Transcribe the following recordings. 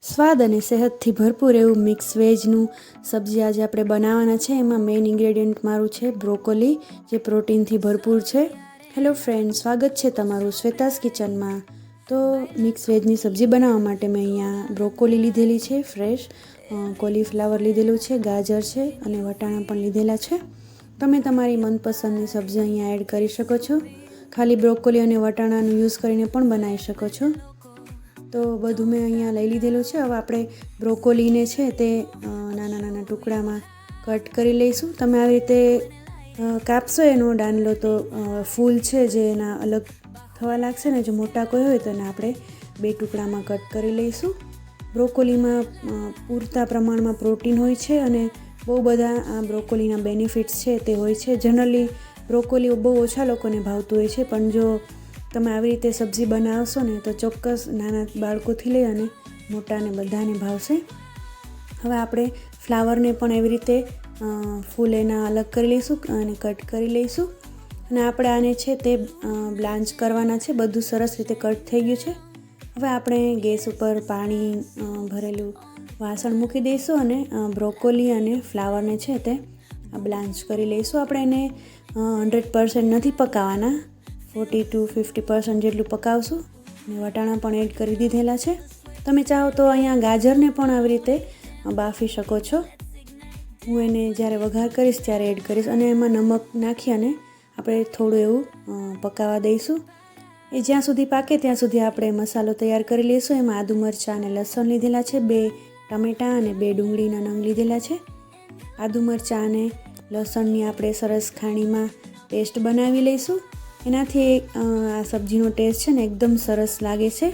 સ્વાદ અને સેહતથી ભરપૂર એવું મિક્સ વેજનું સબ્જી આજે આપણે બનાવવાના છે. એમાં મેઇન ઇન્ગ્રેડિયન્ટ મારું છે બ્રોકોલી, જે પ્રોટીનથી ભરપૂર છે. હેલો ફ્રેન્ડ, સ્વાગત છે તમારું શ્વેતાસ કિચનમાં. તો મિક્સ વેજની સબ્જી બનાવવા માટે મેં અહીંયા બ્રોકોલી લીધેલી છે ફ્રેશ, કોલીફ્લાવર લીધેલું છે, ગાજર છે અને વટાણા પણ લીધેલા છે. તમે તમારી મનપસંદની સબ્જી અહીંયા એડ કરી શકો છો. ખાલી બ્રોકોલી અને વટાણાનું યુઝ કરીને પણ બનાવી શકો છો. તો બધું મેં અહીંયા લઈ લીધેલું છે. હવે આપણે બ્રોકોલીને છે તે નાના નાના ટુકડામાં કટ કરી લઈશું. તમે આવી રીતે કાપશો એનો ડાંડલો તો ફૂલ છે જે એના અલગ થવા લાગશે ને. જો મોટા કોઈ હોય તો એને આપણે 2 ટુકડામાં કટ કરી લઈશું. બ્રોકોલીમાં પૂરતા પ્રમાણમાં પ્રોટીન હોય છે અને બહુ બધા આ બ્રોકોલીના બેનિફિટ્સ છે તે હોય છે. જનરલી બ્રોકોલી બહુ ઓછા લોકોને ભાવતું હોય છે, પણ જો તમે આવી રીતે સબ્જી બનાવશો ને તો ચોક્કસ નાના બાળકોથી લઈ અને મોટાને બધાને ભાવશે. હવે આપણે ફ્લાવરને પણ એવી રીતે ફૂલ એના અલગ કરી લઈશું અને કટ કરી લઈશું. અને આપણે આને છે તે બ્લાન્ચ કરવાના છે. બધું સરસ રીતે કટ થઈ ગયું છે. હવે આપણે ગેસ ઉપર પાણી ભરેલું વાસણ મૂકી દઈશું અને બ્રોકોલી અને ફ્લાવરને છે તે બ્લાન્ચ કરી લઈશું. આપણે એને 100% નથી પકાવવાના, 40 to 50% જેટલું પકાવશું. અને વટાણા પણ એડ કરી દીધેલા છે. તમે ચાહો તો અહીંયા ગાજરને પણ આવી રીતે બાફી શકો છો. હું એને જ્યારે વઘાર કરીશ ત્યારે એડ કરીશ. અને એમાં નમક નાખી અને આપણે થોડું એવું પકાવવા દઈશું. એ જ્યાં સુધી પાકે ત્યાં સુધી આપણે મસાલો તૈયાર કરી લઈશું. એમાં આદુ મરચાં અને લસણ લીધેલા છે, 2 ટમેટાં અને 2 ડુંગળીના નંગ લીધેલા છે. આદુ મરચાં અને લસણની આપણે સરસ ખાણીમાં પેસ્ટ બનાવી લઈશું. એનાથી આ સબ્જીનો ટેસ્ટ છે ને એકદમ સરસ લાગે છે.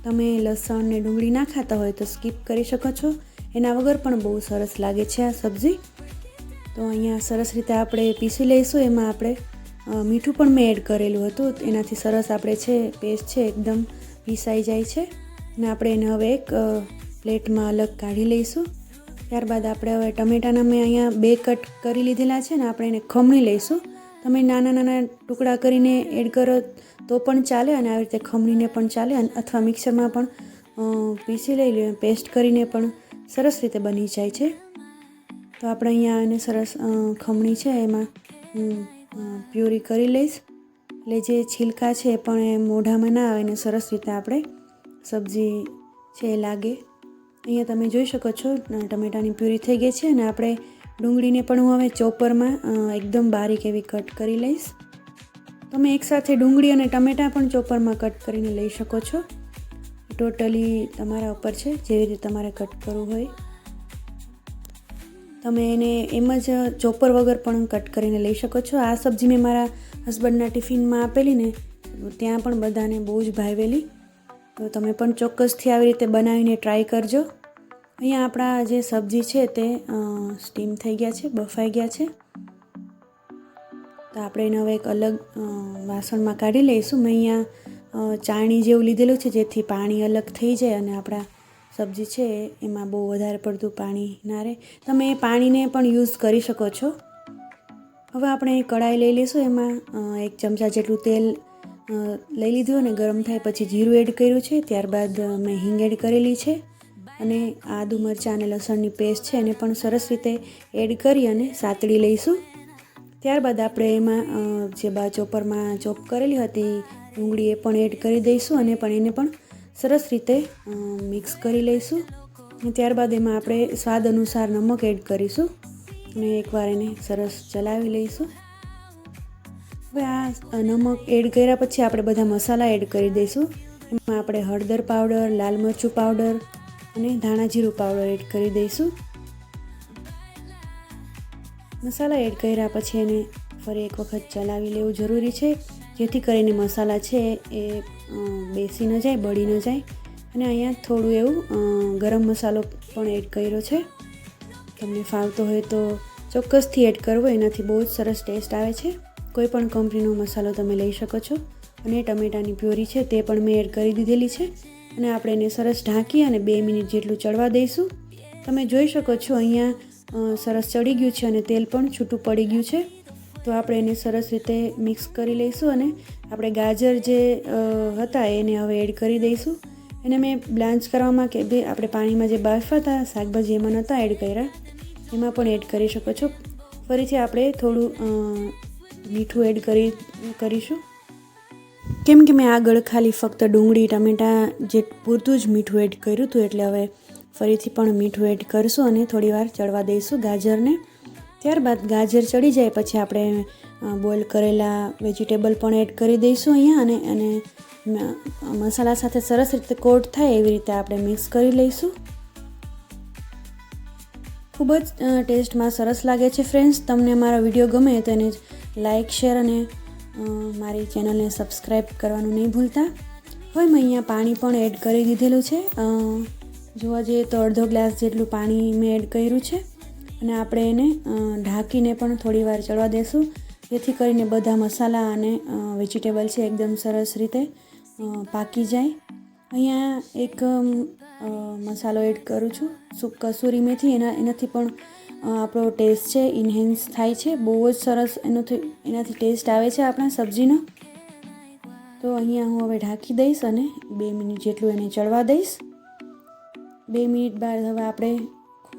તમે લસણ ને ડુંગળી ના ખાતા હોય તો સ્કીપ કરી શકો છો. એના વગર પણ બહુ સરસ લાગે છે આ સબ્જી. તો અહીંયા સરસ રીતે આપણે પીસી લઈશું. એમાં આપણે મીઠું પણ મેં એડ કરેલું હતું. એનાથી સરસ આપણે છે પેસ્ટ છે એકદમ પીસાઈ જાય છે. અને આપણે એને હવે એક પ્લેટમાં અલગ કાઢી લઈશું. ત્યારબાદ આપણે હવે ટમેટાના મેં અહીંયા 2 કટ કરી લીધેલા છે ને આપણે એને ખમણી લઈશું. તમે નાના નાના ટુકડા કરીને એડ કરો તો પણ ચાલે અને આવી રીતે ખમણીને પણ ચાલે, અથવા મિક્સરમાં પણ પીસી લઈ લો. પેસ્ટ કરીને પણ સરસ રીતે બની જાય છે. તો આપણે અહીંયા એને સરસ ખમણી છે એમાં પ્યુરી કરી લઈશ. એટલે જે છિલકા છે એ પણ એ મોઢામાં ના આવે ને સરસ રીતે આપણે સબ્જી છે એ લાગે. અહીંયા તમે જોઈ શકો છો ટમેટાની પ્યુરી થઈ ગઈ છે. અને આપણે ડુંગળીને પણ હું હવે ચોપરમાં એકદમ બારીક એવી કટ કરી લઈશ. તમે એકસાથે ડુંગળી અને ટમેટાં પણ ચોપરમાં કટ કરીને લઈ શકો છો. ટોટલી તમારા ઉપર છે, જેવી રીતે તમારે કટ કરવું હોય. તમે એને એમ જ ચોપર વગર પણ કટ કરીને લઈ શકો છો. આ સબ્જી મેં મારા હસબન્ડના ટિફિનમાં આપેલી ને, ત્યાં પણ બધાને બહુ જ ભાવેલી. તો તમે પણ ચોક્કસથી આવી રીતે બનાવીને ટ્રાય કરજો. અહીંયા આપણા જે સબ્જી છે તે સ્ટીમ થઈ ગયા છે, બફાઈ ગયા છે. તો આપણે એને હવે એક અલગ વાસણમાં કાઢી લઈશું. મેં અહીંયા ચાણી જેવું લીધેલું છે જેથી પાણી અલગ થઈ જાય અને આપણા સબ્જી છે એમાં બહુ વધારે પડતું પાણી ના રહે. તમે એ પાણીને પણ યુઝ કરી શકો છો. હવે આપણે કઢાઈ લઈ લઈશું. એમાં 1 ચમચા જેટલું તેલ લઈ લીધું અને ગરમ થાય પછી જીરું એડ કર્યું છે. ત્યારબાદ મેં હિંગ એડ કરેલી છે અને આદુ મરચાં અને લસણની પેસ્ટ છે એને પણ સરસ રીતે એડ કરી અને સાતળી લઈશું. ત્યારબાદ આપણે એમાં જે ચોપરમાં ચોપ કરેલી હતી ડુંગળી એ પણ એડ કરી દઈશું અને એને પણ સરસ રીતે મિક્સ કરી લઈશું. અને ત્યારબાદ એમાં આપણે સ્વાદ અનુસાર નમક એડ કરીશું અને એકવાર એને સરસ ચલાવી લઈશું. હવે આ નમક એડ કર્યા પછી આપણે બધા મસાલા એડ કરી દઈશું. એમાં આપણે હળદર પાવડર, લાલ મરચું પાવડર અને ધાણા જીરું પાવડર એડ કરી દઈશું. મસાલા એડ કર્યા પછી એને ફરી એક વખત ચલાવી લેવું જરૂરી છે, જેથી કરીને મસાલા છે એ બેસી ન જાય, બળી ન જાય. અને અહીંયા થોડું એવું ગરમ મસાલો પણ એડ કર્યો છે. તમને ફાવતો હોય તો ચોક્કસથી એડ કરવો, એનાથી બહુ જ સરસ ટેસ્ટ આવે છે. કોઈ પણ કંપનીનો મસાલો તમે લઈ શકો છો. અને ટમેટાની પ્યોરી છે તે પણ મેં એડ કરી દીધેલી છે. અને આપણે એને સરસ ઢાંકી અને 2 મિનિટ જેટલું ચડવા દઈશું. તમે જોઈ શકો છો અહીંયા સરસ ચડી ગયું છે અને તેલ પણ છૂટું પડી ગયું છે. તો આપણે એને સરસ રીતે મિક્સ કરી લઈશું અને આપણે ગાજર જે હતા એને હવે એડ કરી દઈશું. એને મેં બ્લાન્ચ કરવામાં કે બે આપણે પાણીમાં જે બાફા હતા શાકભાજી એમાં નહોતા એડ કર્યા, એમાં પણ એડ કરી શકો છો. ફરીથી આપણે થોડું મીઠું એડ કરીશું, કેમ કે મેં આગળ ખાલી ફક્ત ડુંગળી ટમેટાં જે પૂરતું જ મીઠું એડ કર્યું હતું. એટલે હવે ફરીથી પણ મીઠું એડ કરીશું અને થોડીવાર ચડવા દઈશું ગાજરને. ત્યારબાદ ગાજર ચડી જાય પછી આપણે બોઇલ કરેલા વેજીટેબલ પણ એડ કરી દઈશું અહીંયા અને મસાલા સાથે સરસ રીતે કોટ થાય એવી રીતે આપણે મિક્સ કરી લઈશું. ખૂબ જ ટેસ્ટમાં સરસ લાગે છે ફ્રેન્ડ્સ. તમને મારો વિડીયો ગમે તો એને લાઇક શેર અને મારી ચેનલને સબસ્ક્રાઈબ કરવાનું નહીં ભૂલતા. હવે મેં અહીંયા પાણી પણ એડ કરી દીધેલું છે. જોવા જઈએ તો અડધો ગ્લાસ જેટલું પાણી મેં એડ કર્યું છે અને આપણે એને ઢાંકીને પણ થોડી વાર ચડવા દેશું, જેથી કરીને બધા મસાલા અને વેજીટેબલ છે એકદમ સરસ રીતે પાકી જાય. અહીંયા એક મસાલો એડ કરું છું, કસૂરી મેથી. એનાથી પણ આપણો ટેસ્ટ છે ઇન્હેન્સ થાય છે, બહુ જ સરસ એનાથી ટેસ્ટ આવે છે આપણા સબ્જીનો. તો અહીંયા હું હવે ઢાંકી દઈશ અને 2 મિનિટ જેટલું એને ચડવા દઈશ. 2 મિનિટ બાદ હવે આપણે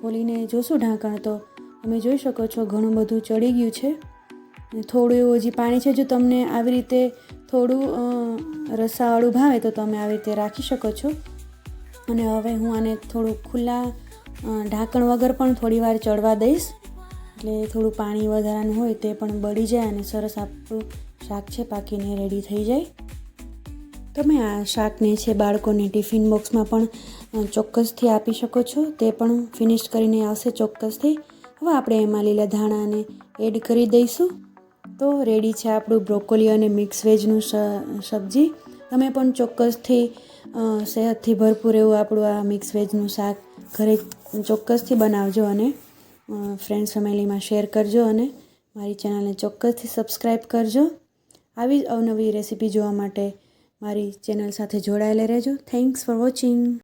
ખોલીને જોશું ઢાંકણ, તો તમે જોઈ શકો છો ઘણું બધું ચડી ગયું છે. થોડું એવું હજી પાણી છે. જો તમને આવી રીતે થોડું રસાવાળું ભાવે તો તમે આવી રીતે રાખી શકો છો. અને હવે હું આને થોડું ખુલ્લા ઢાંકણ વગર પણ થોડી વાર ચડવા દઈશ, એટલે થોડું પાણી વધારાનું હોય તે પણ બળી જાય અને સરસ આપણું શાક છે પાકીને રેડી થઈ જાય. તમે આ શાકને છે બાળકોને ટિફિન બોક્સમાં પણ ચોક્કસથી આપી શકો છો, તે પણ ફિનિશ કરીને આવશે ચોક્કસથી. હવે આપણે એમાં લીલા ધાણાને એડ કરી દઈશું. તો રેડી છે આપણું બ્રોકોલી અને મિક્સ વેજનું સબ્જી. તમે પણ ચોક્કસથી સેહતથી ભરપૂર એવું આપણું આ મિક્સ વેજનું શાક ઘરે ચોક્કસથી બનાવજો અને ફ્રેન્ડ્સ ફેમિલીમાં શેર કરજો અને મારી ચેનલને ચોક્કસથી સબસ્ક્રાઈબ કરજો. આવી જ અવનવી રેસીપી જોવા માટે મારી ચેનલ સાથે જોડાયેલા રહેજો. Thanks for watching.